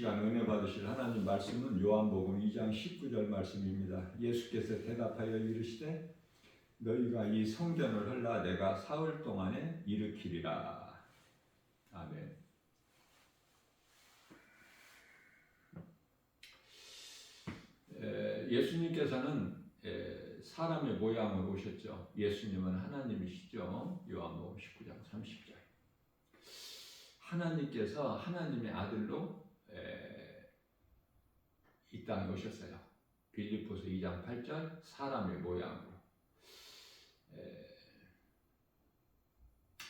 시간 은혜 받으실 하나님 말씀은 요한복음 2장 19절 말씀입니다. 예수께서 대답하여 이르시되 너희가 이 성전을 헐라 내가 사흘 동안에 일으키리라. 아멘. 예수님께서는 사람의 모양으로 오셨죠. 예수님은 하나님이시죠. 요한복음 19장 30절. 하나님께서 하나님의 아들로 이 땅에 오셨어요. 빌립보서 2장 8절 사람의 모양으로.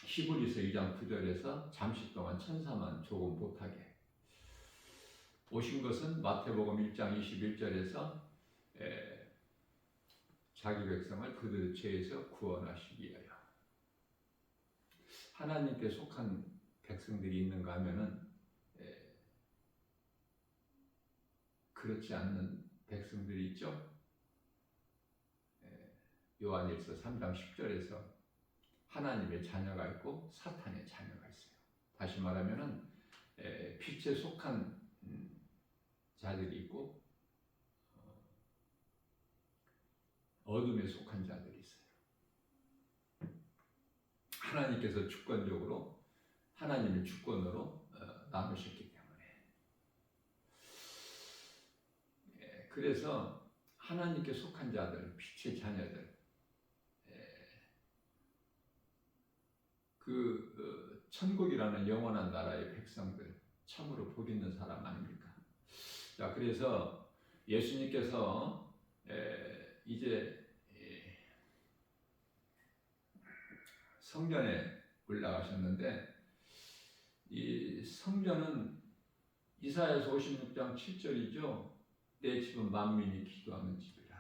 히브리서 2장 9절에서 잠시 동안 천사만 조금 못하게 오신 것은 마태복음 1장 21절에서 자기 백성을 그들의 죄에서 구원하시기 위하여. 하나님께 속한 백성들이 있는가 하면은 그렇지 않는 백성들이 있죠. 요한일서 3장 10절에서 하나님의 자녀가 있고 사탄의 자녀가 있어요. 다시 말하면은 빛에 속한 자들이 있고 어둠에 속한 자들이 있어요. 하나님께서 주권적으로 하나님의 주권으로 나누셨기 때문에. 그래서 하나님께 속한 자들, 빛의 자녀들, 천국이라는 영원한 나라의 백성들, 참으로 복 있는 사람 아닙니까? 자, 그래서 예수님께서 이제 성전에 올라가셨는데, 이 성전은 이사야서 56장 7절이죠. 내 집은 만민이 기도하는 집이라.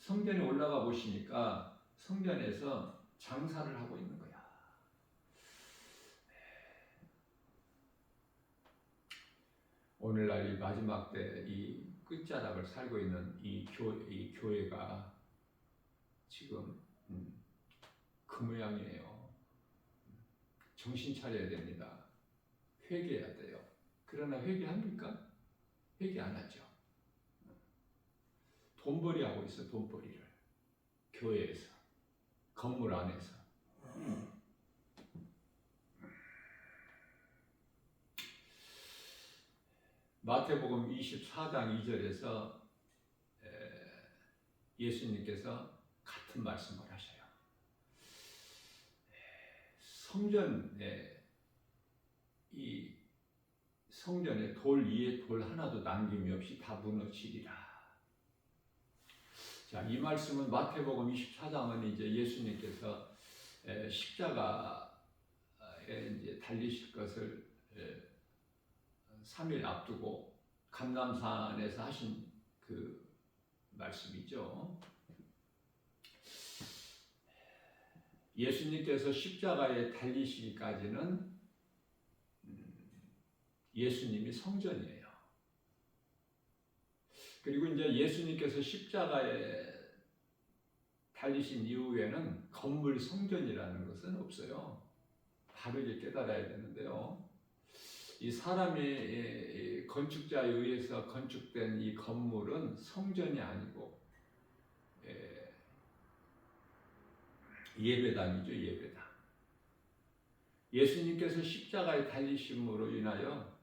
성전에 올라가 보시니까 성전에서 장사를 하고 있는 거야. 오늘날 이 마지막 때 이 끝자락을 살고 있는 이 교회가 지금 그 모양이에요. 정신 차려야 됩니다. 회개해야 돼요. 그러나 회개합니까? 회개 안 하죠. 돈벌이 하고 있어. 돈벌이를 교회에서, 건물 안에서. 마태복음 24장 2절에서 예수님께서 같은 말씀을 하셔요. 성전에 돌 위에 돌 하나도 남김이 없이 다 무너지리라. 자, 이 말씀은 마태복음 24장은 이제 예수님께서 십자가에 이제 달리실 것을 3일 앞두고 감람산에서 하신 그 말씀이죠. 예수님께서 십자가에 달리시기까지는 예수님이 성전이에요. 그리고 이제 예수님께서 십자가에 달리신 이후에는 건물 성전이라는 것은 없어요. 바르게 깨달아야 되는데요. 이 사람의 건축자에 의해서 건축된 이 건물은 성전이 아니고 예배당이죠. 예배당. 예수님께서 십자가에 달리심으로 인하여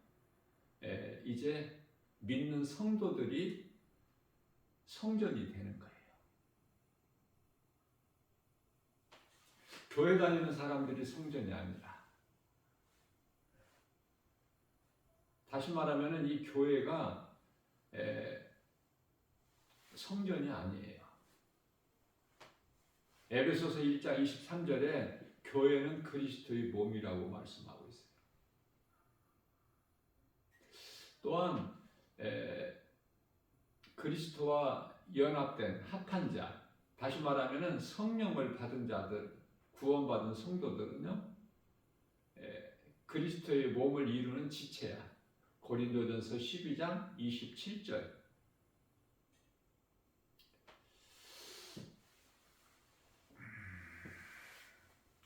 이제 믿는 성도들이 성전이 되는 거예요. 교회 다니는 사람들이 성전이 아니라, 다시 말하면 이 교회가 성전이 아니에요. 에베소서 1장 23절에 교회는 그리스도의 몸이라고 말씀하고 있어요. 또한 그리스도와 연합된 합한 자, 다시 말하면 성령을 받은 자들, 구원받은 성도들은요, 그리스도의 몸을 이루는 지체야. 고린도전서 12장 27절.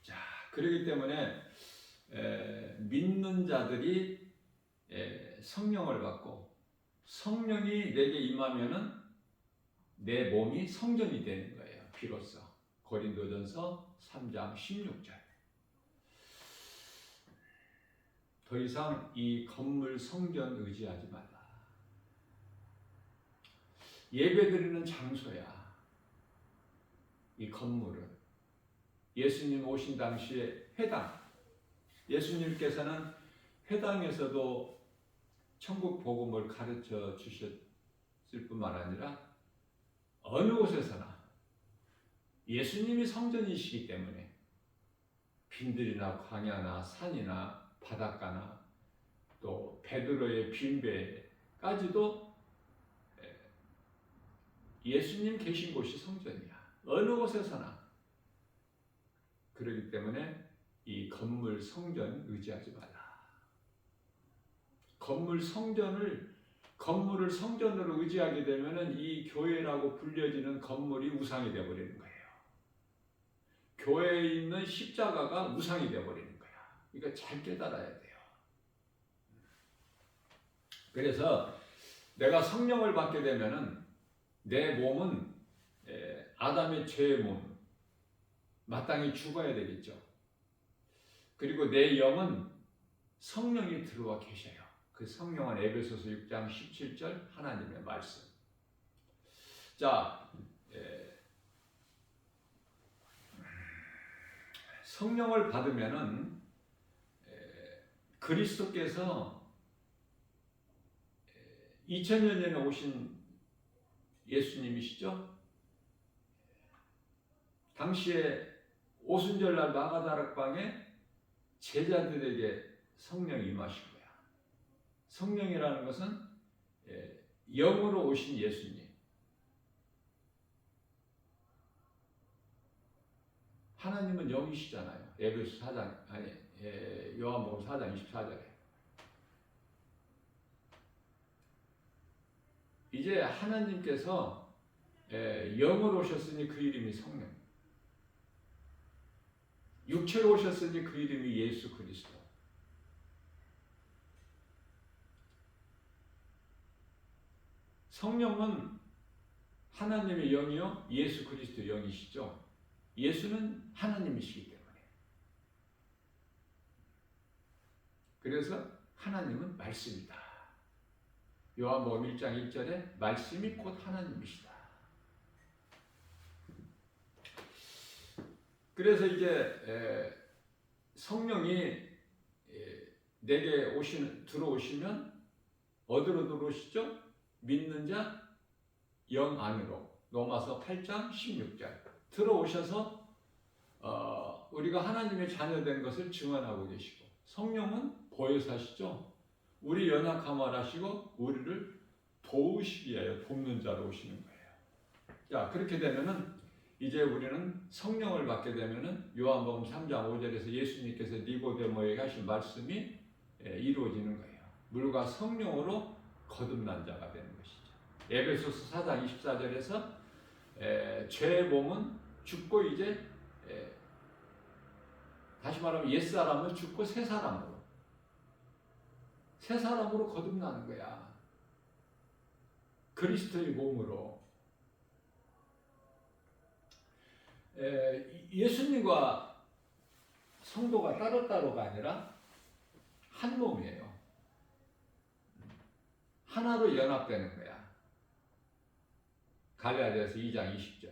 자, 그렇기 때문에 믿는 자들이 성령을 받고 성령이 내게 임하면은 내 몸이 성전이 되는 거예요. 비로소 고린도전서 3장 16절. 더 이상 이 건물 성전 의지하지 말라. 예배드리는 장소야. 이 건물은 예수님 오신 당시에 회당, 예수님께서는 회당에서도 천국 복음을 가르쳐 주셨을 뿐만 아니라 어느 곳에서나 예수님이 성전이시기 때문에 빈들이나 광야나 산이나 바닷가나 또 베드로의 빈배까지도 예수님 계신 곳이 성전이야. 어느 곳에서나. 그렇기 때문에 이 건물 성전 의지하지 말라. 건물을 성전으로 의지하게 되면은 이 교회라고 불려지는 건물이 우상이 되어버리는 거예요. 교회에 있는 십자가가 우상이 되어버리는 거야. 그러니까 잘 깨달아야 돼요. 그래서 내가 성령을 받게 되면은 내 몸은 아담의 죄의 몸, 마땅히 죽어야 되겠죠. 그리고 내 영은 성령이 들어와 계셔요. 그 성령은 에베소서 6장 17절 하나님의 말씀. 자, 성령을 받으면은 그리스도께서 2000년 전에 오신 예수님이시죠? 당시에 오순절날 마가다락방에 제자들에게 성령이 임하신 거야. 성령이라는 것은 영으로 오신 예수님. 하나님은 영이시잖아요. 에베소 4장, 요한복음 4장 24절에. 이제 하나님께서 영으로 오셨으니 그 이름이 성령. 육체로 오셨으니 그 이름이 예수 그리스도. 성령은 하나님의 영이요 예수 그리스도 영이시죠. 예수는 하나님이시기 때문에. 그래서 하나님은 말씀이다. 요한복음 1장 1절에 말씀이 곧 하나님이시다. 그래서 이제 성령이 내게 들어오시면 어디로 들어오시죠? 믿는 자 영 안으로. 로마서 8장 16절. 들어오셔서 우리가 하나님의 자녀된 것을 증언하고 계시고, 성령은 보혜사시죠. 우리 연약함을 아시고 우리를 도우시기 위하여 돕는 자로 오시는 거예요. 자, 그렇게 되면은 이제 우리는 성령을 받게 되면은 요한복음 3장 5절에서 예수님께서 니고데모에게 하신 말씀이 이루어지는 거예요. 물과 성령으로 거듭난 자가 되는 것이죠. 에베소서 4장 24절에서 죄의 몸은 죽고 이제 다시 말하면 옛사람은 죽고 새 사람으로 거듭나는 거야. 그리스도의 몸으로. 예수님과 성도가 따로따로가 아니라 한 몸이에요. 하나로 연합되는 거야. 갈라디아서 2장 20절.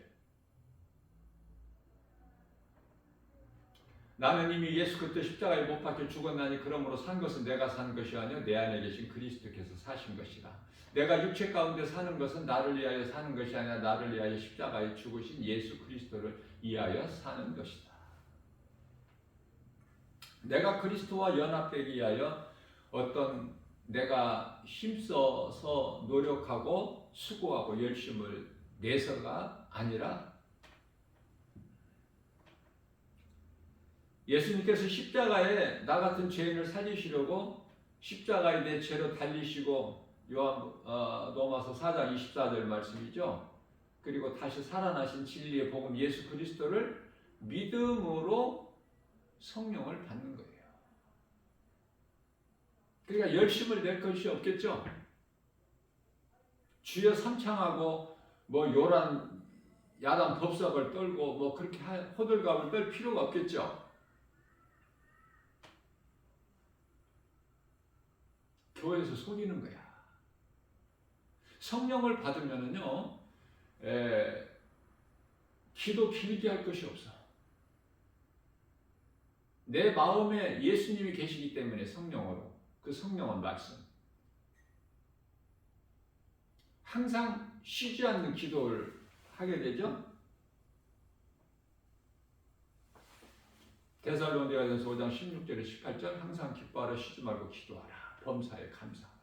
나는 이미 예수 그리스도 십자가에 못 박혀 죽었나니 그러므로 산 것은 내가 산 것이 아니요 내 안에 계신 그리스도께서 사신 것이라. 내가 육체 가운데 사는 것은 나를 위하여 사는 것이 아니라 나를 위하여 십자가에 죽으신 예수 그리스도를 위하여 사는 것이다. 내가 그리스도와 연합되기 위하여 어떤 내가 힘써서 노력하고 수고하고 열심을 내서가 아니라 예수님께서 십자가에 나 같은 죄인을 살리시려고 십자가에 내 죄로 달리시고 로마서 4장 24절 말씀이죠. 그리고 다시 살아나신 진리의 복음 예수 그리스도를 믿음으로 성령을 받는 거예요. 그러니까 열심을 낼 것이 없겠죠. 주여 삼창하고 뭐 요란 야단 법석을 떨고 뭐 그렇게 호들갑을 떨 필요가 없겠죠. 교회에서 속이는 거야. 성령을 받으면은요, 기도 길게 할 것이 없어. 내 마음에 예수님이 계시기 때문에 성령으로, 그 성령은 말씀. 항상 쉬지 않는 기도를 하게 되죠. 데살로니가전서 5장 16절에 18절 항상 기뻐하라 쉬지 말고 기도하라. 범사에 감사하라.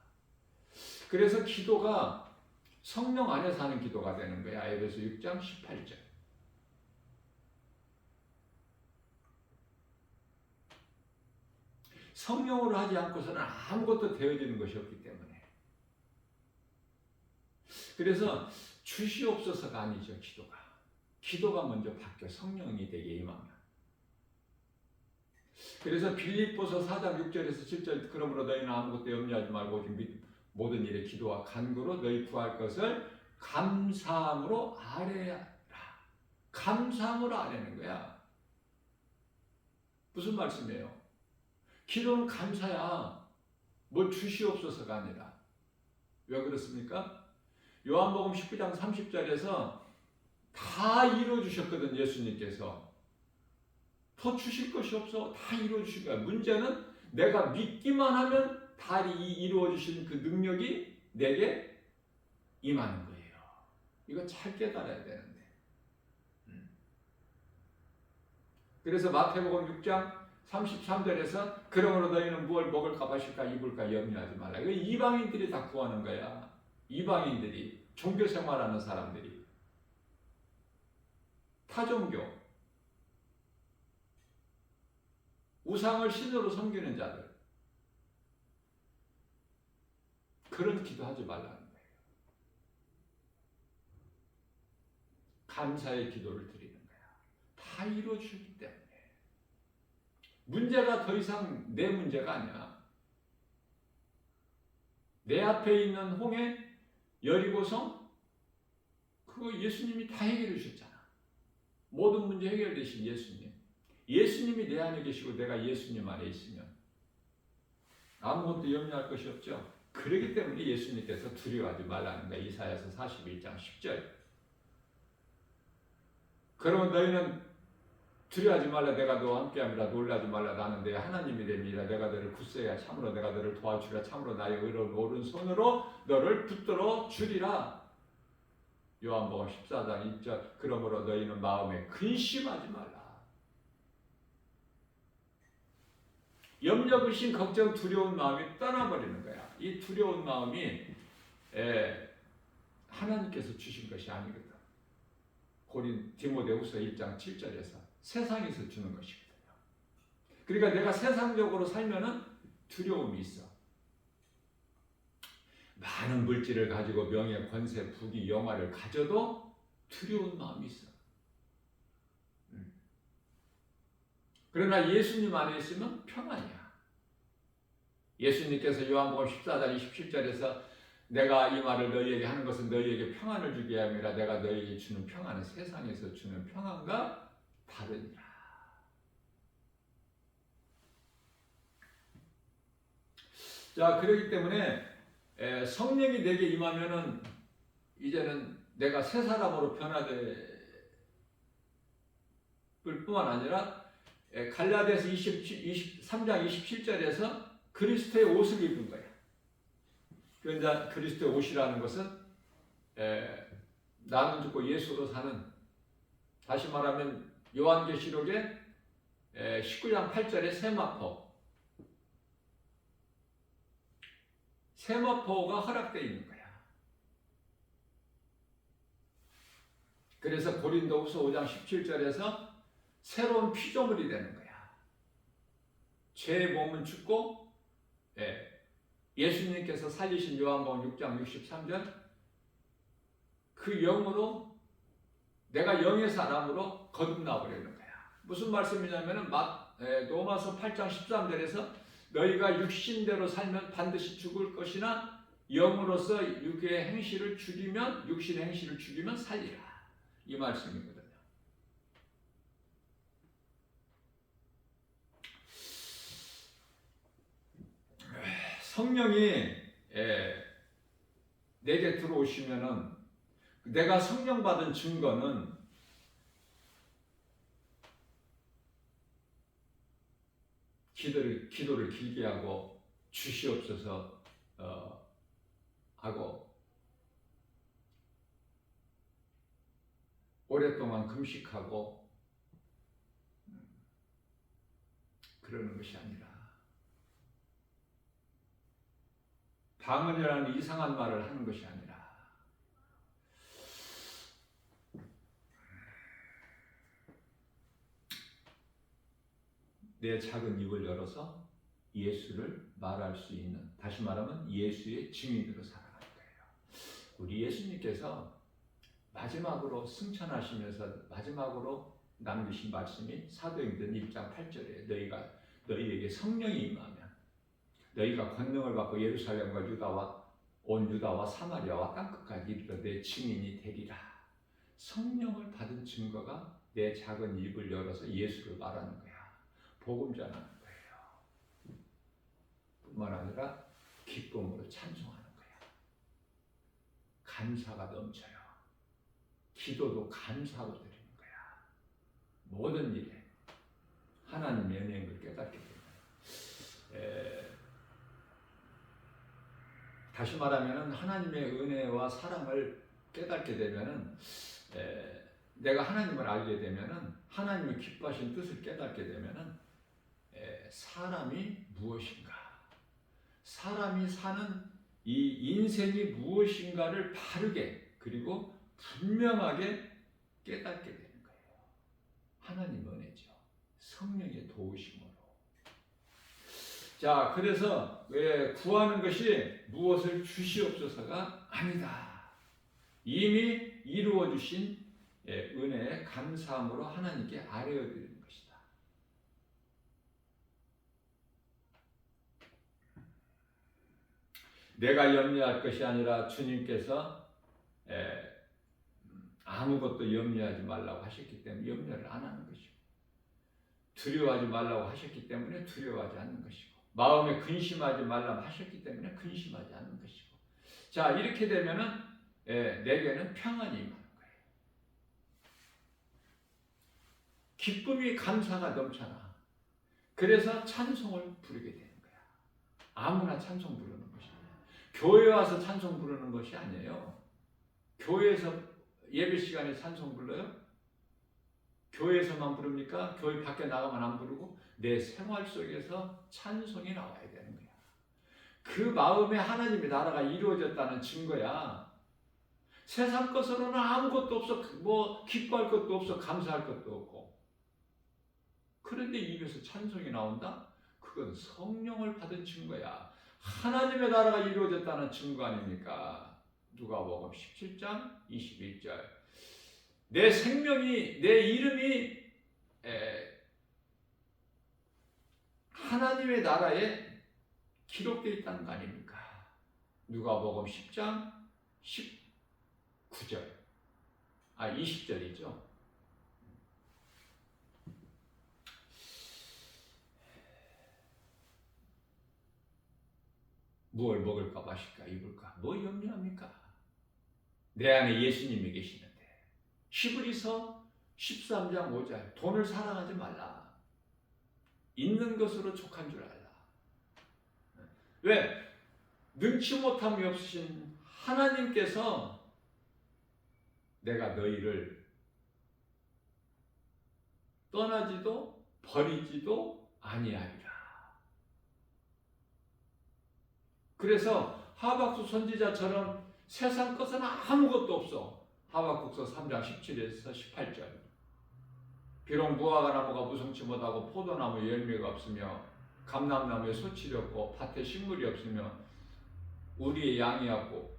그래서 기도가 성령 안에서 하는 기도가 되는 거야. 에베소 6장 18절. 성령으로 하지 않고서는 아무것도 되어지는 것이 없기 때문에. 그래서 주시옵소서가 아니죠. 기도가 먼저 바뀌어 성령이 되게 임하면. 그래서 빌립보서 4장 6절에서 7절 그러므로 너희는 아무것도 염려하지 말고 모든 일에 기도와 간구로 너희 구할 것을 감사함으로 아뢰라. 감사함으로 아뢰는 거야. 무슨 말씀이에요? 기도는 감사야. 뭘 주시옵소서가 아니라. 왜 그렇습니까? 요한복음 19장 30절에서 다 이루어주셨거든. 예수님께서. 더 주실 것이 없어. 다 이루어주실 거야. 문제는 내가 믿기만 하면 다 이루어주신 그 능력이 내게 임하는 거예요. 이거 잘 깨달아야 되는데. 그래서 마태복음 6장 33절에서 그러므로 너희는 무엇을 먹을까 마실까 입을까 염려하지 말라. 이거 이방인들이 다 구하는 거야. 이방인들이, 종교 생활하는 사람들이, 타종교, 우상을 신으로 섬기는 자들, 그런 기도하지 말라는 거예요. 감사의 기도를 드리는 거야. 다 이루어주셨기 때문에. 문제가 더 이상 내 문제가 아니야. 내 앞에 있는 홍해, 여리고성, 그거 예수님이 다 해결해 주셨잖아. 모든 문제 해결되신 예수님. 예수님이 내 안에 계시고 내가 예수님 안에 있으면 아무것도 염려할 것이 없죠. 그렇기 때문에 예수님께서 두려워하지 말라는 거야. 이사야서 41장 10절. 그러면 너희는 두려워하지 말라. 내가 너와 함께함이라. 놀라지 말라. 나는 내 하나님이 됨이라. 내가 너를 굳세야 참으로 내가 너를 도와주리라. 참으로 나의 의로운 오른손으로 너를 붙들어 주리라. 요한복음 14장 1절. 그러므로 너희는 마음에 근심하지 말라. 염려, 근심, 걱정, 두려운 마음이 떠나버리는 거야. 이 두려운 마음이 하나님께서 주신 것이 아니거든. 디모데후서 1장 7절에서 세상에서 주는 것이거든요. 그러니까 내가 세상적으로 살면은 두려움이 있어. 많은 물질을 가지고 명예, 권세, 부귀, 영화를 가져도 두려운 마음이 있어. 그러나 예수님 안에 있으면 평안이야. 예수님께서 요한복음 14장 27절에서 내가 이 말을 너희에게 하는 것은 너희에게 평안을 주게 함이라. 내가 너희에게 주는 평안은 세상에서 주는 평안과 다르니라. 자, 그렇기 때문에 성령이 내게 임하면은 이제는 내가 새 사람으로 변화될 뿐만 아니라 갈라디아서 23장 27절에서 그리스도의 옷을 입은 거야. 그러니까 그리스도의 옷이라는 것은 나는 죽고 예수로 사는, 다시 말하면 요한계시록의 19장 8절의 세마포가 허락되어 있는 거야. 그래서 고린도후서 5장 17절에서 새로운 피조물이 되는 거야. 죄의 몸은 죽고 예수님께서 살리신 요한복음 6장 63절 그 영으로 내가 영의 사람으로 거듭나 버리는 거야. 무슨 말씀이냐면은 로마서 8장 13절에서 너희가 육신대로 살면 반드시 죽을 것이나 영으로서 육의 행실을 죽이면 육신의 행실을 죽이면 살리라. 이 말씀이거든요. 성령이 내게 들어오시면은 내가 성령 받은 증거는 기도를 길게 하고 주시옵소서 하고 오랫동안 금식하고 그러는 것이 아니라 방언이라는 이상한 말을 하는 것이 아니라 내 작은 입을 열어서 예수를 말할 수 있는, 다시 말하면 예수의 증인으로 살아가는 거예요. 우리 예수님께서 마지막으로 승천하시면서 마지막으로 남기신 말씀이 사도행전 1장 8절에 너희에게 성령이 임하면 너희가 권능을 받고 예루살렘과 온 유다와 사마리아와 땅끝까지 이르러 내 증인이 되리라. 성령을 받은 증거가 내 작은 입을 열어서 예수를 말하는 거야. 복음 전하는 거예요. 뿐만 아니라 기쁨으로 찬송하는 거야. 감사가 넘쳐요. 기도도 감사로 드리는 거야. 모든 일에 하나님의 은혜를 깨닫게 되는. 다시 말하면 하나님의 은혜와 사랑을 깨닫게 되면은 내가 하나님을 알게 되면은 하나님이 기뻐하신 뜻을 깨닫게 되면은 사람이 무엇인가, 사람이 사는 이 인생이 무엇인가를 바르게 그리고 분명하게 깨닫게 되는 거예요. 하나님 은혜죠. 성령의 도우심으로. 자, 그래서 구하는 것이 무엇을 주시옵소서가 아니다. 이미 이루어 주신 은혜에 감사함으로 하나님께 아뢰어 드리는 것이다. 내가 염려할 것이 아니라 주님께서 아무것도 염려하지 말라고 하셨기 때문에 염려를 안 하는 것이고, 두려워하지 말라고 하셨기 때문에 두려워하지 않는 것이고, 마음에 근심하지 말라고 하셨기 때문에 근심하지 않는 것이고. 자, 이렇게 되면은 내게는 평안이 임하는 거예요. 기쁨이 감사가 넘쳐나. 그래서 찬송을 부르게 되는 거야. 아무나 찬송 부르는 것이 아니에요. 교회 와서 찬송 부르는 것이 아니에요. 교회에서 예배 시간에 찬송 불러요? 교회에서만 부릅니까? 교회 밖에 나가면 안 부르고 내 생활 속에서 찬송이 나와야 되는 거야. 그 마음에 하나님의 나라가 이루어졌다는 증거야. 세상 것으로는 아무것도 없어. 뭐 기뻐할 것도 없어. 감사할 것도 없고. 그런데 입에서 찬송이 나온다? 그건 성령을 받은 증거야. 하나님의 나라가 이루어졌다는 증거 아닙니까? 누가복음 17장 21절. 내 생명이, 내 이름이 하나님의 나라에 기록되어 있다는 거 아닙니까? 누가복음 10장 19절, 20절이죠. 무엇을 먹을까 마실까 입을까 뭐 염려합니까? 내 안에 예수님이 계시는데. 히브리서 13장 5절 돈을 사랑하지 말라. 있는 것으로 족한 줄 알라. 왜? 능치 못함이 없으신 하나님께서 내가 너희를 떠나지도 버리지도 아니하리라. 그래서 하박국 선지자처럼 세상 것은 아무것도 없어. 하박국서 3장 17에서 18절. 비록 무화과 나무가 무성치 못하고 포도나무에 열매가 없으며 감람나무에 소출이 없고 밭에 식물이 없으며 우리의 양이 없고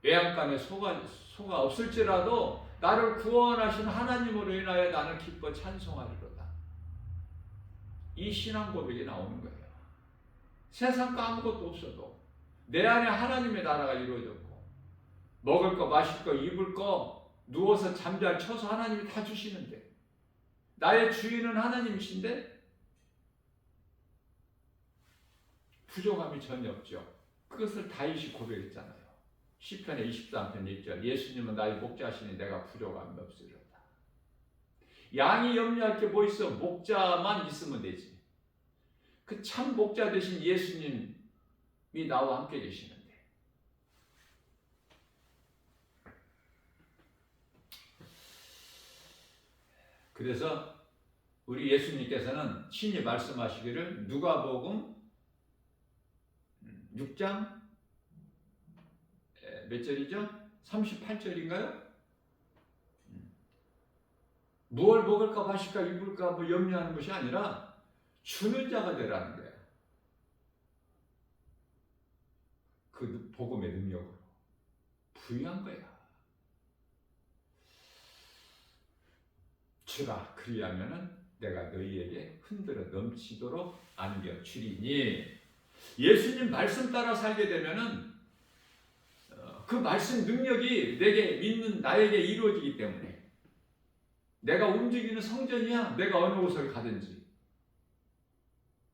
외양간에 소가 없을지라도 나를 구원하신 하나님으로 인하여 나는 기뻐 찬송하리로다. 이 신앙 고백이 나오는 거예요. 세상 거 아무것도 없어도 내 안에 하나님의 나라가 이루어졌고 먹을 거, 마실 거, 입을 거, 누워서 잠잘 쳐서 하나님이 다 주시는데 나의 주인은 하나님이신데 부족함이 전혀 없죠. 그것을 다윗이 고백했잖아요. 시편의 23편 1절 예수님은 나의 목자시니 내가 부족함이 없으리로다. 양이 염려할 게 뭐 있어? 목자만 있으면 되지. 그 참 목자 되신 예수님이 나와 함께 계시는데 그래서 우리 예수님께서는 친히 말씀하시기를 누가복음 6장 몇 절이죠? 38절인가요? 무엇을 먹을까 마실까 입을까 뭐 염려하는 것이 아니라 주는 자가 되라는 거야. 그 복음의 능력으로 부유한 거야. 주라 그리하면은 내가 너희에게 흔들어 넘치도록 안겨 주리니. 예수님 말씀 따라 살게 되면은 그 말씀 능력이 내게 믿는 나에게 이루어지기 때문에 내가 움직이는 성전이야. 내가 어느 곳을 가든지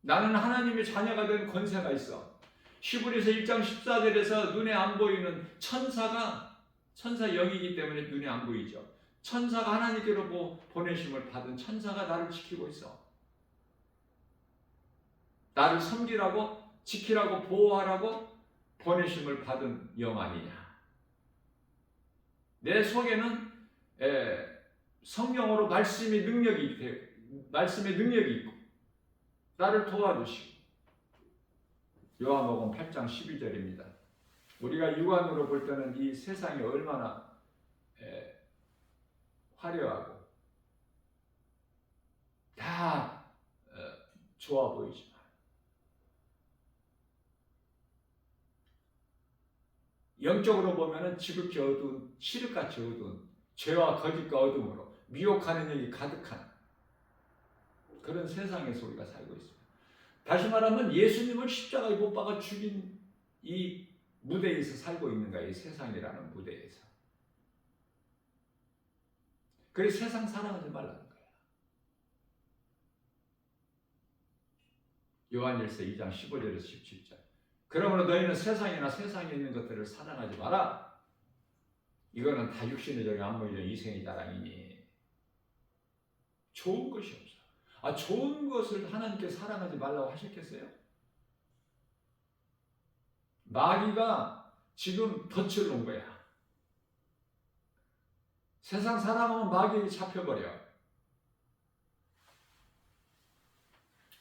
나는 하나님의 자녀가 된 권세가 있어. 히브리서 1장 14절에서 눈에 안 보이는 천사 영이기 때문에 눈에 안 보이죠. 천사가 하나님께로 보내심을 받은 천사가 나를 지키고 있어. 나를 섬기라고 지키라고 보호하라고 보내심을 받은 영 아니냐. 내 속에는 성령으로 말씀의 능력이 있고 나를 도와주시고. 요한복음 8장 12절입니다. 우리가 육안으로 볼 때는 이 세상이 얼마나 화려하고 다 좋아 보이지만 영적으로 보면은 지극히 어두운 칠흑같이 어두운 죄와 거짓과 어둠으로 미혹하는 일이 가득한 그런 세상에서 우리가 살고 있습니다. 다시 말하면 예수님을 십자가에 못 박아 죽인 이 무대에서 살고 있는 거야. 이 세상이라는 무대에서. 그래서 세상 사랑하지 말라는 거야. 요한일서 2장 15절에서 17절. 그러므로 너희는 세상이나 세상에 있는 것들을 사랑하지 마라. 이거는 다 육신의 정의 안목의 이생의 자랑이니 좋은 것이 없어. 좋은 것을 하나님께 사랑하지 말라고 하셨겠어요? 마귀가 지금 덫을 놓은 거야. 세상 사랑하면 마귀에 잡혀버려.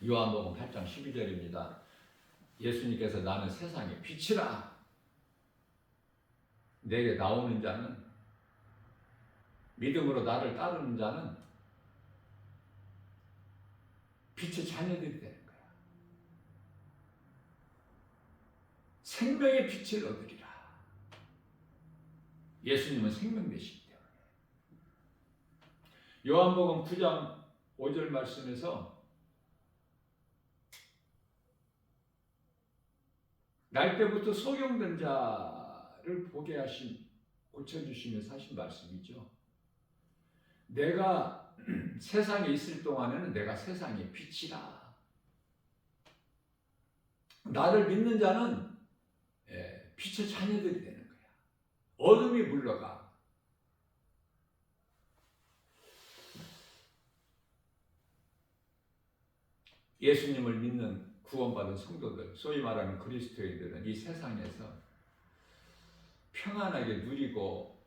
요한복음 8장 12절입니다. 예수님께서 나는 세상의 빛이라. 내게 나오는 자는 믿음으로 나를 따르는 자는 빛의 자녀들이 되는 거야. 생명의 빛을 얻으리라. 예수님은 생명 되시기 때문에. 요한복음 9장 5절 말씀에서 날 때부터 소경된 자를 보게 하신 고쳐주시면서 하신 말씀이죠. 내가 세상에 있을 동안에는 내가 세상의 빛이라. 나를 믿는 자는 빛의 자녀들이 되는 거야. 어둠이 물러가. 예수님을 믿는 구원받은 성도들, 소위 말하는 그리스도인들은 이 세상에서 평안하게 누리고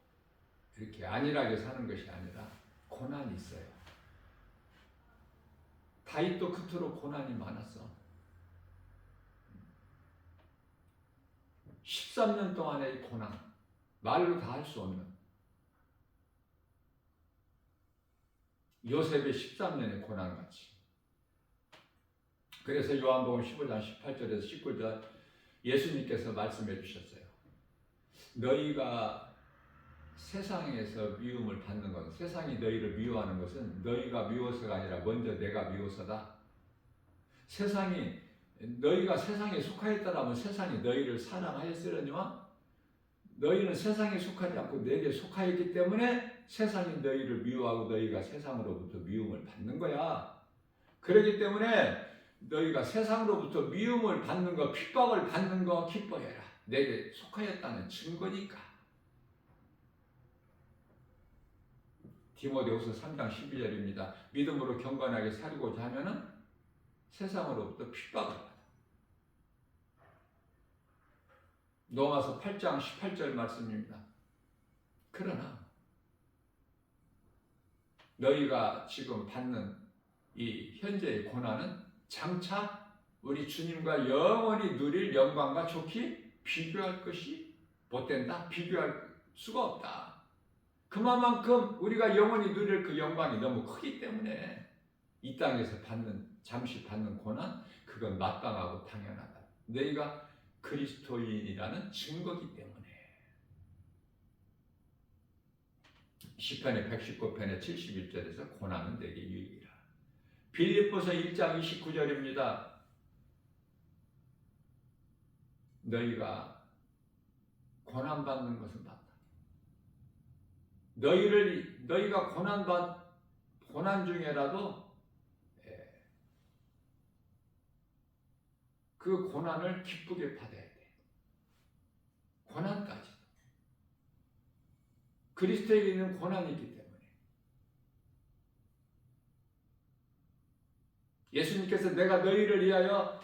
이렇게 안일하게 사는 것이 아니라 고난이 있어요. 다윗도 그토록 고난이 많았어. 13년 동안의 고난, 말로 다 할 수 없는 요셉의 13년의 고난같이. 그래서 요한복음 15장 18절에서 19절 예수님께서 말씀해 주셨어요. 너희가 세상에서 미움을 받는 것은, 세상이 너희를 미워하는 것은 너희가 미워서가 아니라 먼저 내가 미워서다. 세상이 너희가 세상에 속하였더라면 세상이 너희를 사랑하였으려니와 너희는 세상에 속하지 않고 내게 속하였기 때문에 세상이 너희를 미워하고 너희가 세상으로부터 미움을 받는 거야. 그렇기 때문에 너희가 세상으로부터 미움을 받는 거, 핍박을 받는 거 기뻐해라. 내게 속하였다는 증거니까. 디모데후서 3장 12절입니다. 믿음으로 경건하게 살고자 하면은 세상으로부터 핍박을 받아. 로마서 8장 18절 말씀입니다. 그러나 너희가 지금 받는 이 현재의 고난은 장차 우리 주님과 영원히 누릴 영광과 좋게 비교할 것이 못된다. 비교할 수가 없다. 그만큼 우리가 영원히 누릴 그 영광이 너무 크기 때문에 이 땅에서 잠시 받는 고난, 그건 마땅하고 당연하다. 너희가 그리스도인이라는 증거기 때문에. 시편의 119편의 71절에서 고난은 내게 유익이라. 빌립보서 1장 29절입니다. 너희가 고난받는 것은 맞다. 너희가 고난 중에라도 그 고난을 기쁘게 받아야 돼. 고난까지. 그리스도에게 있는 고난이 있기 때문에. 예수님께서 내가 너희를 위하여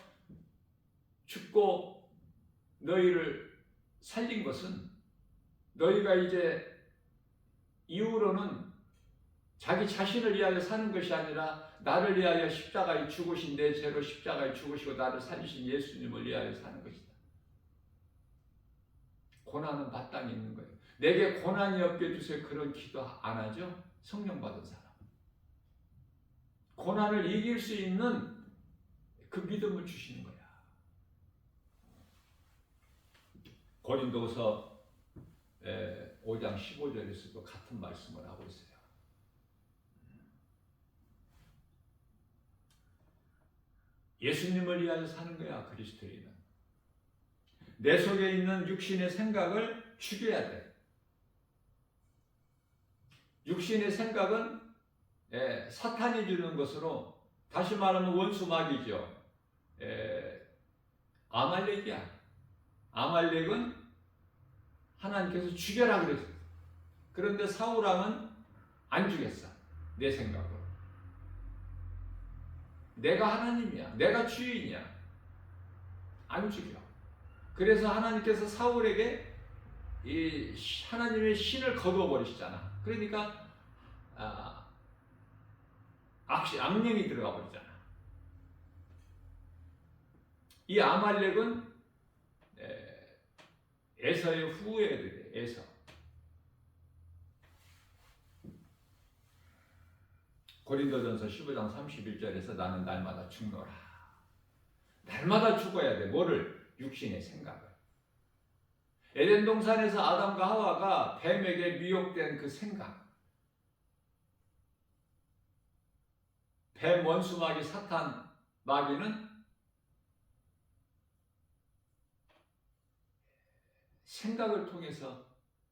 죽고 너희를 살린 것은 너희가 이제 이후로는 자기 자신을 위하여 사는 것이 아니라 나를 위하여 십자가에 죽으신 내 죄로 십자가에 죽으시고 나를 살리신 예수님을 위하여 사는 것이다. 고난은 마땅히 있는 거예요. 내게 고난이 없게 해주세요. 그런 기도 안 하죠? 성령 받은 사람. 고난을 이길 수 있는 그 믿음을 주시는 거야. 고린도서 5장 15절에서도 같은 말씀을 하고 있어요. 예수님을 위하여 사는 거야, 그리스도인은. 내 속에 있는 육신의 생각을 죽여야 돼. 육신의 생각은 사탄이 주는 것으로, 다시 말하면 원수마귀죠. 아말렉이야. 아말렉은 하나님께서 죽여라 그랬어요. 그런데 사울왕은 안 죽였어. 내 생각으로. 내가 하나님이야. 내가 주인이야. 안 죽여. 그래서 하나님께서 사울에게 이 하나님의 신을 거두어버리시잖아. 그러니까 악령이 들어가 버리잖아. 이 아말렉은 에서의 후예들이에요. 에서. 고린도전서 15장 31절에서 나는 날마다 죽노라. 날마다 죽어야 돼. 뭐를? 육신의 생각을. 에덴 동산에서 아담과 하와가 뱀에게 미혹된 그 생각. 뱀 원수 마귀 사탄 마귀는 생각을 통해서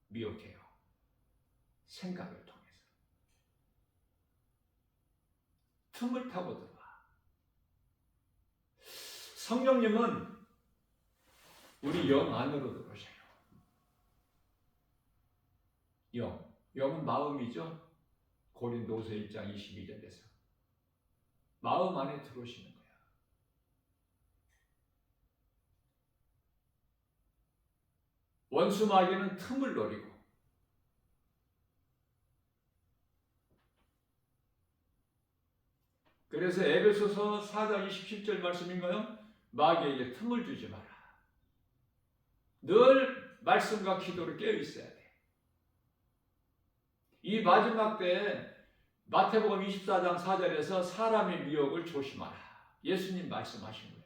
미혹해요. 생각을 통해서. 틈을 타고 들어와. 성령님은 우리 영 안으로 들어오셔요. 영은 마음이죠. 고린도후서 1장 22절에서 마음 안에 들어오시는 거야. 원수 마귀는 틈을 노리고 그래서 에베소서 4장 27절 말씀인가요? 마귀에게 틈을 주지 마라. 늘 말씀과 기도를 깨어 있어야 돼. 이 마지막 때에 마태복음 24장 4절에서 사람의 미혹을 조심하라. 예수님 말씀하신 거예요.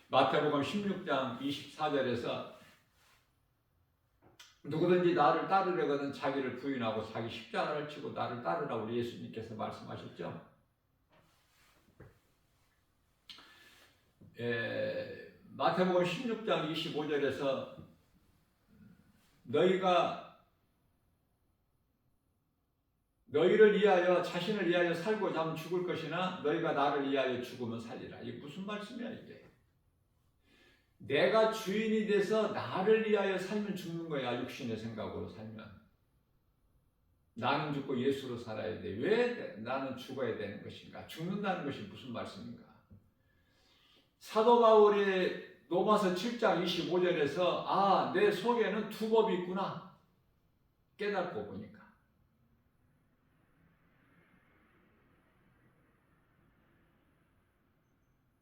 마태복음 16장 24절에서 누구든지 나를 따르려거든 자기를 부인하고 자기 십자가를 지고 나를 따르라고 우리 예수님께서 말씀하셨죠. 마태복음 16장 25절에서 너희를 위하여 자신을 위하여 살고자 하면 죽을 것이나 너희가 나를 위하여 죽으면 살리라. 이게 무슨 말씀이야 이게? 내가 주인이 돼서 나를 위하여 살면 죽는 거야. 육신의 생각으로 살면. 나는 죽고 예수로 살아야 돼. 왜 나는 죽어야 되는 것인가? 죽는다는 것이 무슨 말씀인가? 사도 바울이 로마서 7장 25절에서 내 속에는 두 법이 있구나 깨닫고 보니까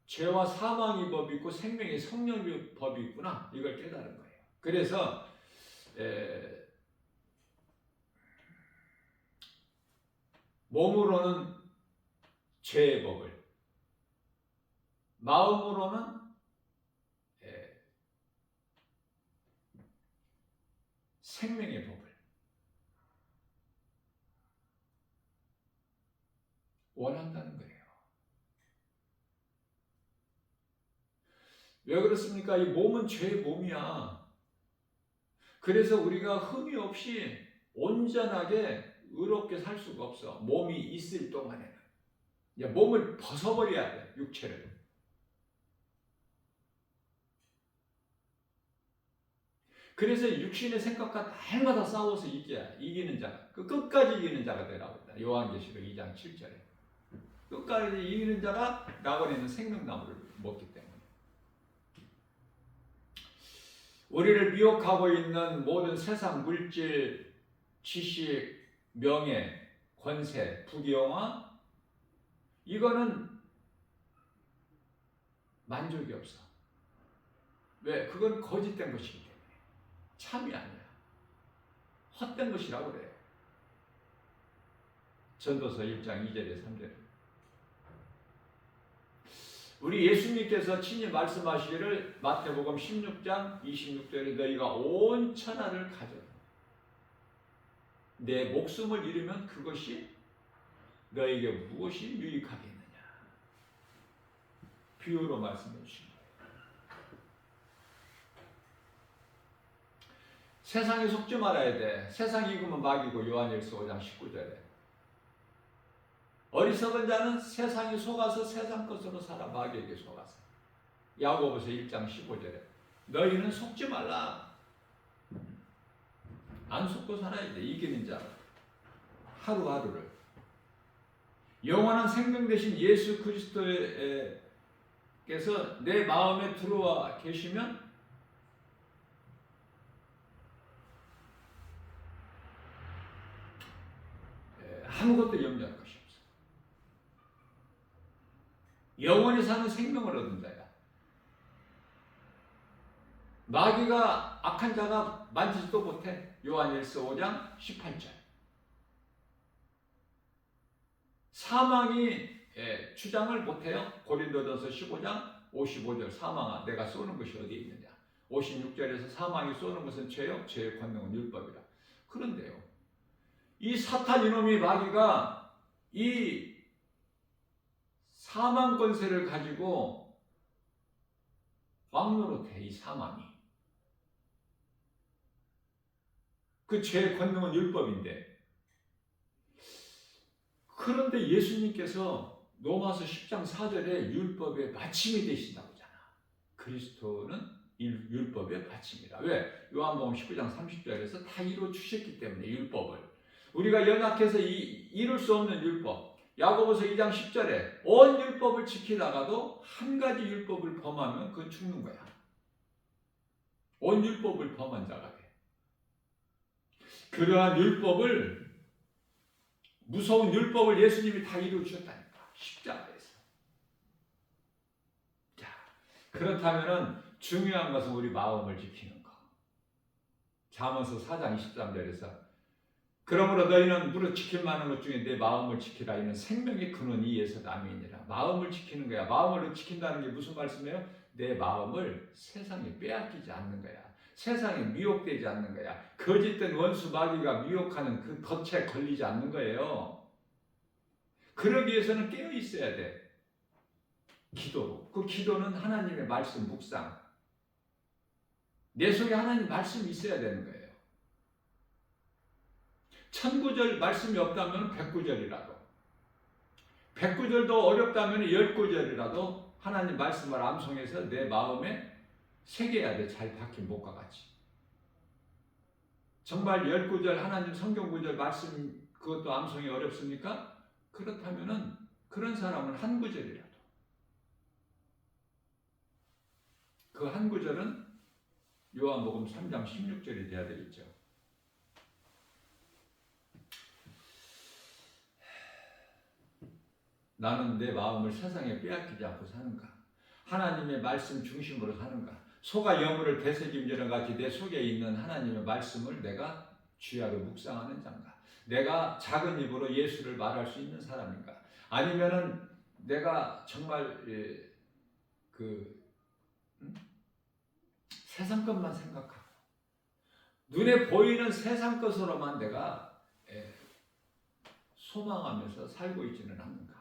죄와 사망의 법이 있고 생명의 성령의 법이 있구나 이걸 깨달은 거예요. 그래서 몸으로는 죄의 법을, 마음으로는 생명의 법을 원한다는 거예요. 왜 그렇습니까? 이 몸은 죄의 몸이야. 그래서 우리가 흠이 없이 온전하게 의롭게 살 수가 없어. 몸이 있을 동안에는. 몸을 벗어버려야 돼. 육체를. 그래서 육신의 생각과 날마다 싸워서 이기는 자, 끝까지 이기는 자가 되라고 했다. 요한계시록 2장 7절에. 끝까지 이기는 자가 낙원에 있는 생명나무를 먹기 때문에. 우리를 미혹하고 있는 모든 세상 물질, 지식, 명예, 권세, 부귀영화 이거는 만족이 없어. 왜? 그건 거짓된 것이기 때문에. 참이 아니야. 헛된 것이라고 그래요. 전도서 1장 2절에 3절에. 우리 예수님께서 친히 말씀하시기를 마태복음 16장 26절에 너희가 온 천하를 가져라. 내 목숨을 잃으면 그것이 너에게 무엇이 유익하겠느냐. 비유로 말씀해 주신 거예요. 세상에 속지 말아야 돼. 세상이 이기면 마귀고 요한일서 5장 19절에. 어리석은 자는 세상에 속아서 세상 것으로 살아. 마귀에게 속아서. 야고보서 1장 15절에. 너희는 속지 말라. 안 속고 살아야 돼. 이기는 자. 하루하루를. 영원한 생명 되신 예수 그리스도께서 내 마음에 들어와 계시면 아무것도 염려할 것이 없어. 영원히 사는 생명을 얻은 자야. 마귀가 악한 자가 만지지도 못해. 요한일서 5장 18절. 사망이 주장을 못해요. 고린도전서 15장 55절. 사망아 내가 쏘는 것이 어디에 있느냐. 56절에서 사망이 쏘는 것은 죄요. 죄의 권능은 율법이라. 그런데요. 이 사탄 이놈이 마귀가 이 사망 권세를 가지고 왕노릇해. 이 사망이. 그 죄의 권능은 율법인데. 그런데 예수님께서 로마서 10장 4절에 율법의 마침이 되신다고 하잖아. 그리스도는 율법의 마침이라. 왜? 요한복음 19장 30절에서 다 이루어 주셨기 때문에 율법을. 우리가 연약해서 이룰 수 없는 율법. 야고보서 2장 10절에 온 율법을 지키다가도 한 가지 율법을 범하면 그건 죽는 거야. 온 율법을 범한 자가 돼. 그러한 율법을, 무서운 율법을 예수님이 다 이루어 주셨다니까. 십자가에서. 자, 그렇다면은 중요한 것은 우리 마음을 지키는 거. 잠언서 4장 23절에서 그러므로 너희는 무릇 지킬 만한 것 중에 내 마음을 지키라. 이는 생명의 근원이 이에서 남이니라. 마음을 지키는 거야. 마음을 지킨다는 게 무슨 말씀이에요? 내 마음을 세상에 빼앗기지 않는 거야. 세상에 미혹되지 않는 거야. 거짓된 원수 마귀가 미혹하는 그 덫에 걸리지 않는 거예요. 그러기 위해서는 깨어 있어야 돼. 기도로. 그 기도는 하나님의 말씀 묵상. 내 속에 하나님 말씀이 있어야 되는 거예요. 천구절 말씀이 없다면 백구절이라도, 백구절도 어렵다면 열구절이라도 하나님 말씀을 암송해서 내 마음에 새겨야 돼. 잘 박힌 목과 같이. 정말 열구절 하나님 성경 구절 말씀 그것도 암송이 어렵습니까? 그렇다면은 그런 사람은 한 구절이라도, 그 한 구절은 요한복음 3장 16절이 돼야 되겠죠. 나는 내 마음을 세상에 빼앗기지 않고 사는가? 하나님의 말씀 중심으로 사는가? 소가 여물을 되새김질과 같이 내 속에 있는 하나님의 말씀을 내가 주야로 묵상하는 자인가? 내가 작은 입으로 예수를 말할 수 있는 사람인가? 아니면은 내가 정말 세상 것만 생각하고 눈에 보이는 세상 것으로만 내가 소망하면서 살고 있지는 않는가?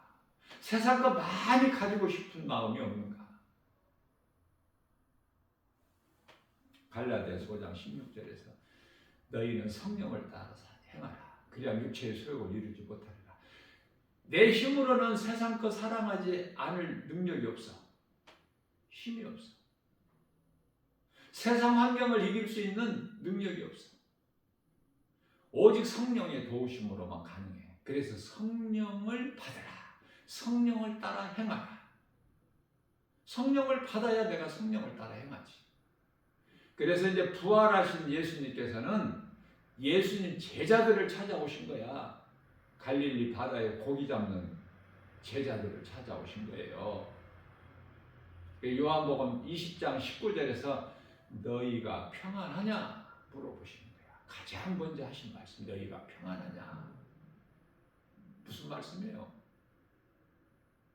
세상 것 많이 가지고 싶은 마음이 없는가? 갈라디아서 5장 16절에서 너희는 성령을 따라 행하라. 그래야 육체의 소욕을 이루지 못하리라. 내 힘으로는 세상 것 사랑하지 않을 능력이 없어. 힘이 없어. 세상 환경을 이길 수 있는 능력이 없어. 오직 성령의 도우심으로만 가능해. 그래서 성령을 받으라. 성령을 따라 행하라. 성령을 받아야 내가 성령을 따라 행하지. 그래서 이제 부활하신 예수님께서는 예수님 제자들을 찾아오신 거야. 갈릴리 바다에 고기 잡는 제자들을 찾아오신 거예요. 요한복음 20장 19절에서 너희가 평안하냐 물어보시는 거야. 가장 먼저 하신 말씀, 너희가 평안하냐. 무슨 말씀이에요?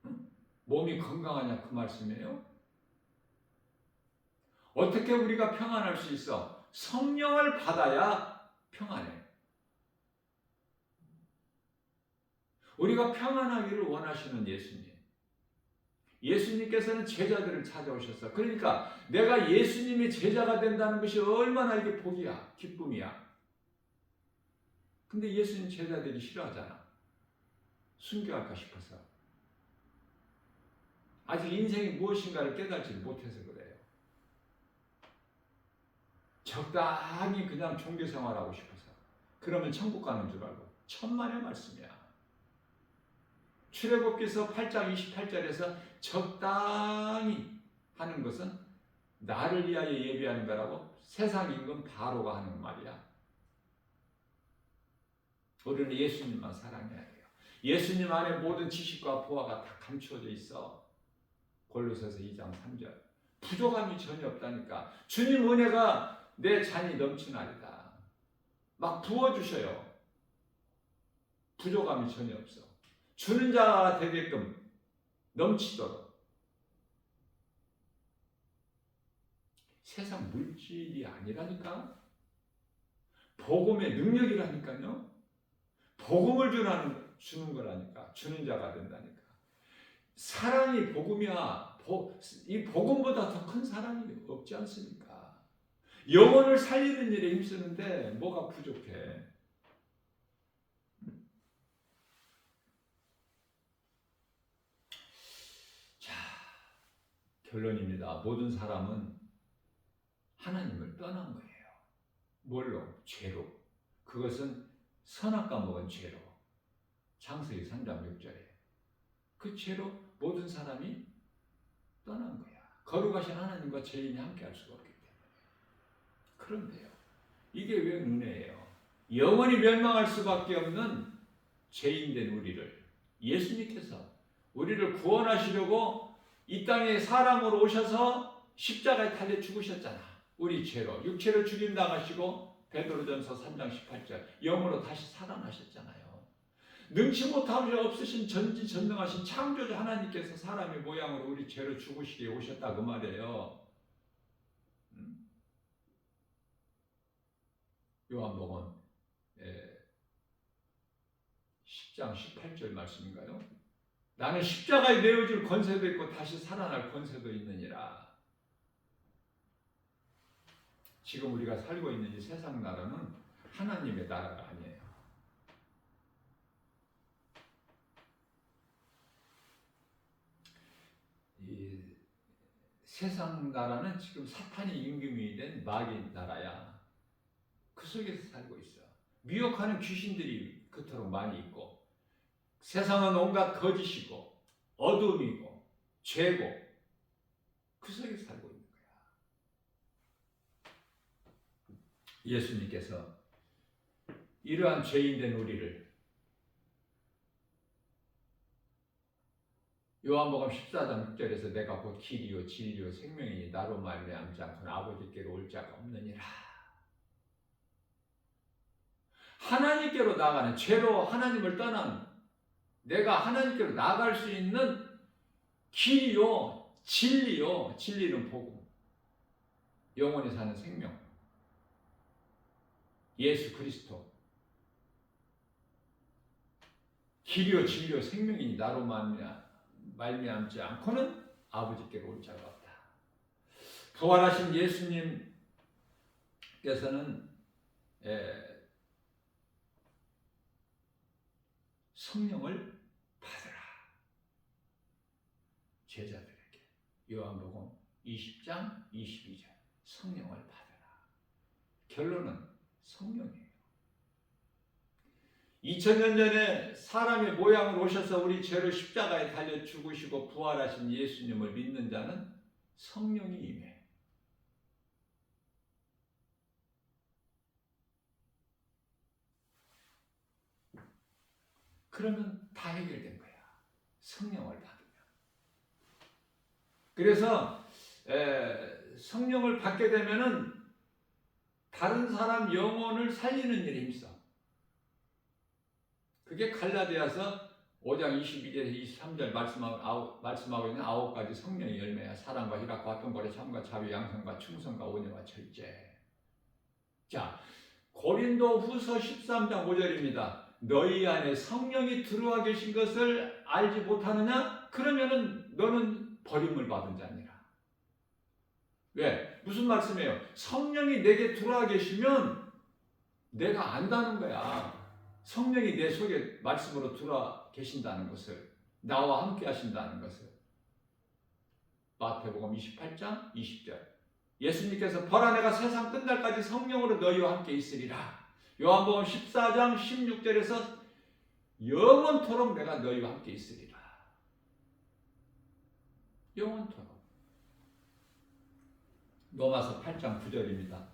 응? 몸이 건강하냐 그 말씀이에요? 어떻게 우리가 평안할 수 있어? 성령을 받아야 평안해. 우리가 평안하기를 원하시는 예수님. 예수님께서는 제자들을 찾아오셨어. 그러니까 내가 예수님의 제자가 된다는 것이 얼마나 이게 복이야, 기쁨이야. 근데 예수님 제자들이 싫어하잖아. 순교할까 싶어서. 아직 인생이 무엇인가를 깨닫지 못해서 그래요. 적당히 그냥 종교 생활하고 싶어서. 그러면 천국 가는 줄 알고. 천만의 말씀이야. 출애굽기서 8장 28절에서 적당히 하는 것은 나를 위하여 예비하는 거라고 세상 임금 바로가 하는 말이야. 우리는 예수님만 사랑해야 돼요. 예수님 안에 모든 지식과 보화가 다 감추어져 있어. 골로새서 2장 3절. 부족함이 전혀 없다니까. 주님 은혜가 내 잔이 넘치나이다. 막 부어주셔요. 부족함이 전혀 없어. 주는 자가 되게끔 넘치도록. 세상 물질이 아니라니까. 복음의 능력이라니까요. 복음을 주는 거라니까. 주는 자가 된다니까. 사랑이 복음이야. 이 복음보다 더 큰 사랑이 없지 않습니까? 영혼을 살리는 일에 힘쓰는데 뭐가 부족해? 자, 결론입니다. 모든 사람은 하나님을 떠난 거예요. 뭘로? 죄로. 그것은 선악과 먹은 죄로. 창세기 3장 6절에. 그 죄로 모든 사람이 떠난 거야. 거룩하신 하나님과 죄인이 함께 할 수가 없기 때문에. 그런데요. 이게 왜 은혜예요? 영원히 멸망할 수밖에 없는 죄인된 우리를 예수님께서 우리를 구원하시려고 이 땅에 사람으로 오셔서 십자가에 달려 죽으셨잖아. 우리 죄로. 육체로 죽임당하시고 베드로전서 3장 18절 영으로 다시 살아나셨잖아요. 능치 못함이 없으신 전지전능하신 창조주 하나님께서 사람의 모양으로 우리 죄로 죽으시기에 오셨다 그 말이에요. 요한복음 10장 18절 말씀인가요? 나는 십자가에 내어줄 권세도 있고 다시 살아날 권세도 있느니라. 지금 우리가 살고 있는 이 세상 나라는 하나님의 나라가 아니에요. 이 세상 나라는 지금 사탄이 임금이 된 마귀 나라야. 그 속에서 살고 있어. 미혹하는 귀신들이 그토록 많이 있고, 세상은 온갖 거짓이고 어둠이고 죄고, 그 속에서 살고 있는 거야. 예수님께서 이러한 죄인된 우리를 요한복음 14장 6절에서 내가 곧 길이요 진리요 생명이니 나로 말미암지 않고는 아버지께로 올 자가 없느니라. 하나님께로 나가는, 죄로 하나님을 떠난 내가 하나님께로 나갈 수 있는 길이요 진리요, 진리는 복음, 영원히 사는 생명, 예수 그리스도. 길이요 진리요 생명이니 나로 말미암지 않고는 아버지께로 올 자가 없다. 부활하신 예수님께서는 성령을 받으라, 제자들에게. 요한복음 20장 22절 성령을 받으라. 결론은 성령이에요. 2000년 전에 사람의 모양으로 오셔서 우리 죄를 십자가에 달려 죽으시고 부활하신 예수님을 믿는 자는 성령이 임해. 그러면 다 해결된 거야. 성령을 받으면. 그래서 성령을 받게 되면은 다른 사람 영혼을 살리는 일에 힘써. 그게 갈라디아서 5장 22절에서 23절 말씀하고 있는 9가지 성령의 열매야. 사랑과 희락과 화평과 참과 자비, 양성과 충성과 온유와 절제. 자, 고린도 후서 13장 5절입니다. 너희 안에 성령이 들어와 계신 것을 알지 못하느냐? 그러면은 너는 버림을 받은 자니라. 왜? 무슨 말씀이에요? 성령이 내게 들어와 계시면 내가 안다는 거야. 성령이 내 속에 말씀으로 들어와 계신다는 것을, 나와 함께 하신다는 것을. 마태복음 28장 20절. 예수님께서 보라 내가 세상 끝날까지 성령으로 너희와 함께 있으리라. 요한복음 14장 16절에서 영원토록 내가 너희와 함께 있으리라. 영원토록. 로마서 8장 9절입니다.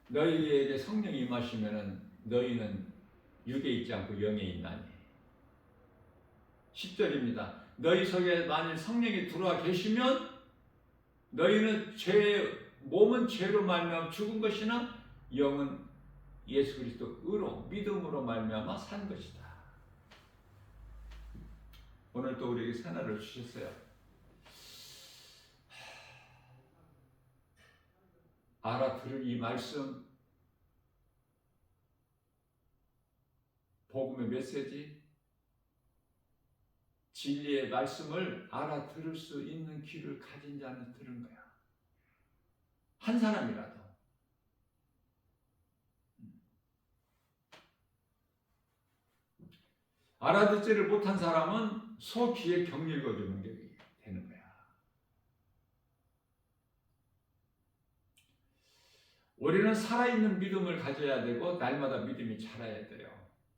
너희에게 성령이 임하시면은 너희는 육에 있지 않고 영에 있나니. 10절입니다. 너희 속에 만일 성령이 들어와 계시면 너희는 몸은 죄로 말미암아 죽은 것이나 영은 예수 그리스도 의로 믿음으로 말미암아 산 것이다. 오늘 또 우리에게 새날을 주셨어요. 알아들을 이 말씀, 복음의 메시지, 진리의 말씀을 알아들을 수 있는 귀를 가진 자는 들은 거야. 한 사람이라도. 알아듣지를 못한 사람은 소 귀에 병 읽어주는 게 되는 거야. 우리는 살아있는 믿음을 가져야 되고 날마다 믿음이 자라야 돼요.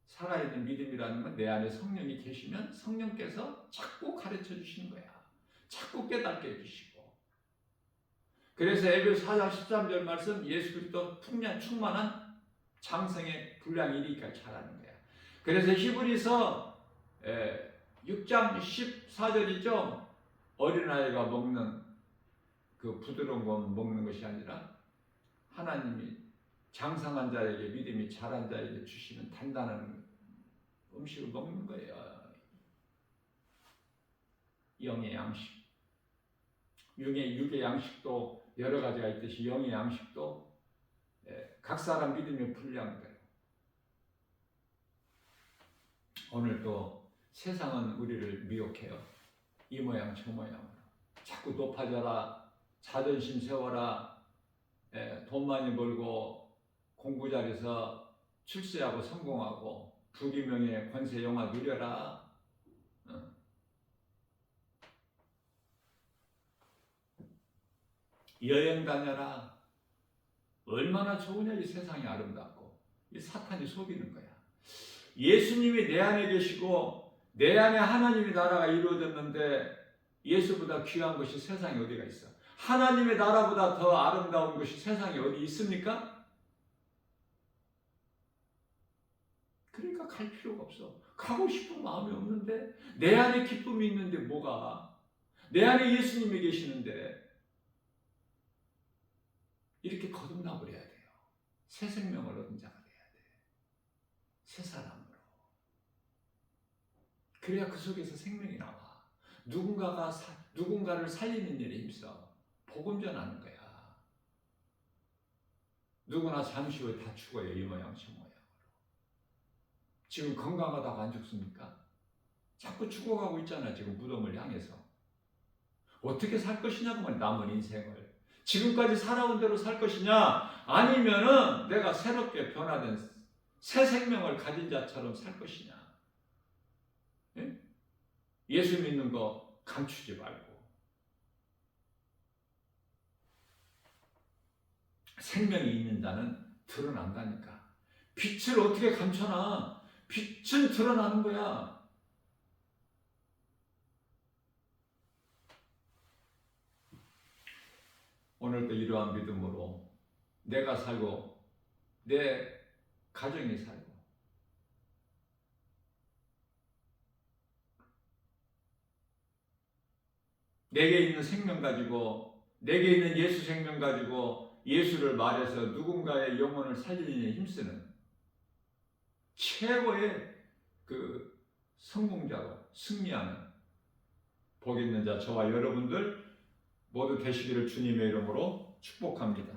살아있는 믿음이라는 건 내 안에 성령이 계시면 성령께서 자꾸 가르쳐 주시는 거야. 자꾸 깨닫게 해주시고. 그래서 에베소 4장 13절 말씀, 예수 그리스도 충만한 장성의 분량이 이르기까 자라는 거야. 그래서 히브리서 6장 14절이죠. 어린아이가 먹는 그 부드러운 건 먹는 것이 아니라 하나님이 장성한 자에게, 믿음이 자란 자에게 주시는 단단한 음식을 먹는 거예요. 영의 양식. 육의 양식도 여러 가지가 있듯이 영의 양식도 각 사람 믿음의 분량대로. 오늘 또 세상은 우리를 미혹해요. 이 모양 저 모양으로. 자꾸 높아져라, 자존심 세워라, 돈 많이 벌고 공부 잘해서 출세하고 성공하고 부귀명예 권세 영화 누려라. 여행 다녀라. 얼마나 좋으냐. 이 세상이 아름답고. 이 사탄이 속이는 거야. 예수님이 내 안에 계시고 내 안에 하나님의 나라가 이루어졌는데 예수보다 귀한 것이 세상에 어디가 있어? 하나님의 나라보다 더 아름다운 것이 세상에 어디 있습니까? 그러니까 갈 필요가 없어. 가고 싶은 마음이 없는데, 내 안에 기쁨이 있는데 뭐가? 내 안에 예수님이 계시는데 이렇게 거듭나 버려야 돼요. 새 생명을 얻은 자가 돼야 돼. 새 사람으로. 그래야 그 속에서 생명이 나와. 누군가를 살리는 일에 힘써. 복음 전하는 거야. 누구나 잠시 후에 다 죽어요. 이 모양 저 모양으로. 지금 건강하다고 안 죽습니까? 자꾸 죽어가고 있잖아. 지금 무덤을 향해서. 어떻게 살 것이냐고 남은 인생을. 지금까지 살아온 대로 살 것이냐? 아니면은 내가 새롭게 변화된 새 생명을 가진 자처럼 살 것이냐? 예? 예수 믿는 거 감추지 말고. 생명이 있는 자는 드러난다니까. 빛을 어떻게 감춰놔? 빛은 드러나는 거야. 오늘도 이러한 믿음으로 내가 살고 내 가정이 살고 내게 있는 생명 가지고 내게 있는 예수 생명 가지고 예수를 말해서 누군가의 영혼을 살리는 데 힘쓰는 최고의 그 성공자로 승리하는 복 있는 자 저와 여러분들 모두 되시기를 주님의 이름으로 축복합니다.